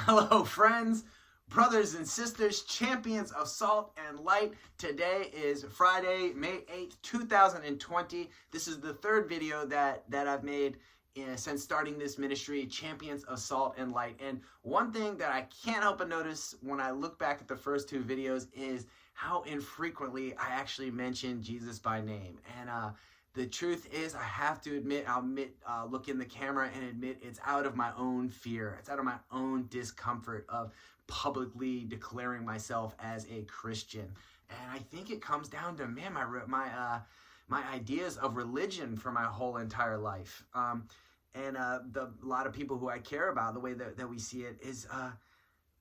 Hello, friends, brothers and sisters, champions of salt and light. Today is Friday, May 8th, 2020. This is the third video that I've made since starting this ministry, Champions of Salt and Light. And one thing that I can't help but notice when I look back at the first two videos is how infrequently I actually mention Jesus by name. And the truth is, I have to admit, look in the camera and admit it's out of my own fear. It's out of my own discomfort of publicly declaring myself as a Christian. And I think it comes down to, man, my ideas of religion for my whole entire life. A lot of people who I care about, the way that we see it is,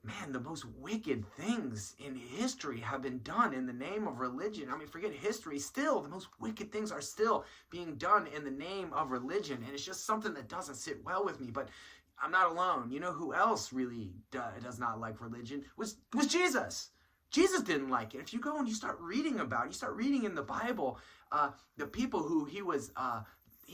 man, the most wicked things in history have been done in the name of religion. I mean, forget history, still, the most wicked things are still being done in the name of religion. And it's just something that doesn't sit well with me, but I'm not alone. You know who else really does not like religion? Was Jesus. Jesus didn't like it. If you go and you start reading about it, you start reading in the Bible, the people who he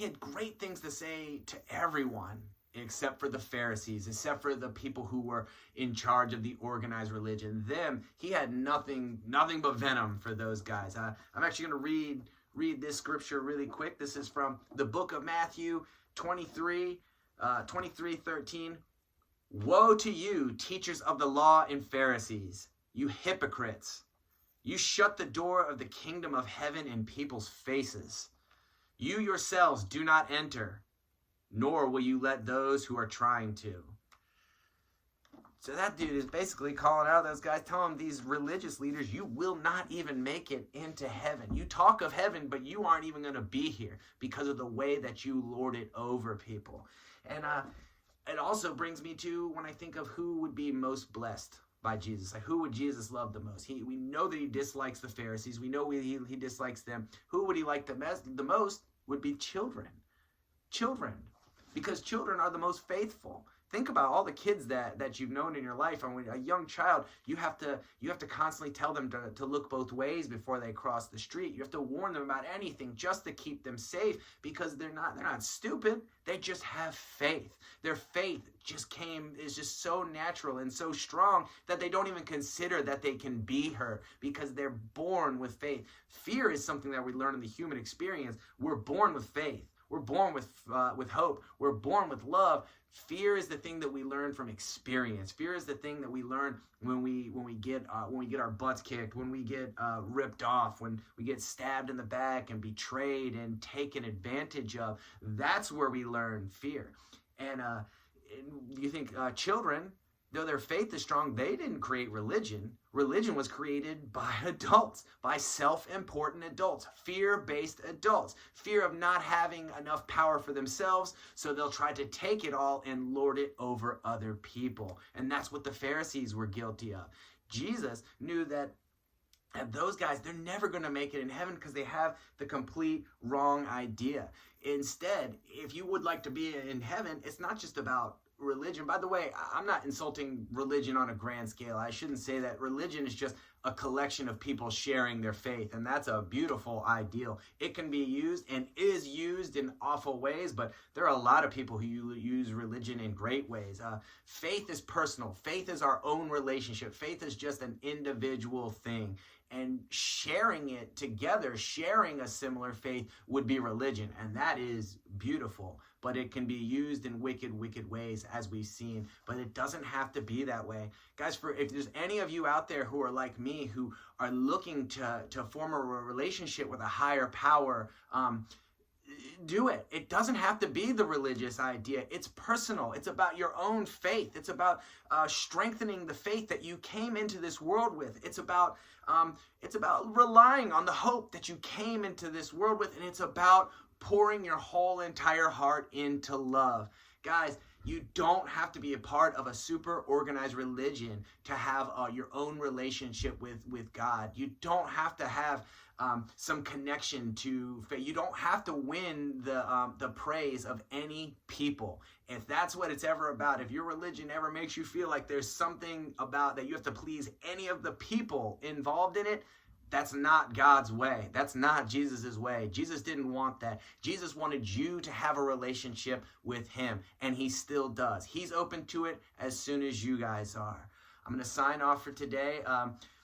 had great things to say to everyone, except for the Pharisees, except for the people who were in charge of the organized religion. He had nothing but venom for those guys. I'm actually going to read this scripture really quick. This is from the book of Matthew 23:13. Woe to you, teachers of the law and Pharisees, you hypocrites! You shut the door of the kingdom of heaven in people's faces. You yourselves do not enter, nor will you let those who are trying to. So that dude is basically calling out those guys, telling these religious leaders, you will not even make it into heaven. You talk of heaven, but you aren't even going to be here because of the way that you lord it over people. And it also brings me to when I think of who would be most blessed by Jesus. Like, who would Jesus love the most? We know that he dislikes the Pharisees. We know he dislikes them. Who would he like the most would be children. Children. Because children are the most faithful. Think about all the kids that you've known in your life. And when a young child, you have to constantly tell them to look both ways before they cross the street. You have to warn them about anything just to keep them safe, because they're not stupid. They just have faith. Their faith is just so natural and so strong that they don't even consider that they can be hurt, because they're born with faith. Fear is something that we learn in the human experience. We're born with faith. We're born with hope. We're born with love. Fear is the thing that we learn from experience. Fear is the thing that we learn when we get our butts kicked, when we get ripped off, when we get stabbed in the back and betrayed and taken advantage of. That's where we learn fear. And you think children, though their faith is strong, they didn't create religion. Religion was created by adults, by self-important adults, fear-based adults, fear of not having enough power for themselves, so they'll try to take it all and lord it over other people. And that's what the Pharisees were guilty of. Jesus knew that those guys, they're never going to make it in heaven because they have the complete wrong idea. Instead, if you would like to be in heaven, it's not just about religion. By the way, I'm not insulting religion on a grand scale. I shouldn't say that. Religion is just a collection of people sharing their faith, and that's a beautiful ideal. It can be used and is used in awful ways, but there are a lot of people who use religion in great ways. Faith is personal. Faith is our own relationship. Faith is just an individual thing. And sharing it together, sharing a similar faith, would be religion. And that is beautiful. But it can be used in wicked, wicked ways, as we've seen. But it doesn't have to be that way. Guys, if there's any of you out there who are like me, who are looking to form a relationship with a higher power, do it. It doesn't have to be the religious idea. It's personal. It's about your own faith. It's about strengthening the faith that you came into this world with. It's about relying on the hope that you came into this world with, and it's about pouring your whole entire heart into love. Guys, you don't have to be a part of a super organized religion to have your own relationship with God. You don't have to have some connection to faith. You don't have to win the praise of any people. If that's what it's ever about, if your religion ever makes you feel like there's something about that you have to please any of the people involved in it, That's not God's way. That's not Jesus's way. Jesus didn't want that. Jesus wanted you to have a relationship with him, and he still does. He's open to it as soon as you guys are. I'm going to sign off for today.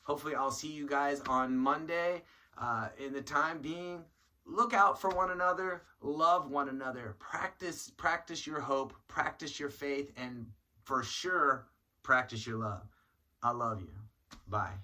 Hopefully I'll see you guys on Monday. In the time being, look out for one another, love one another, practice your hope, practice your faith, and for sure, practice your love. I love you. Bye.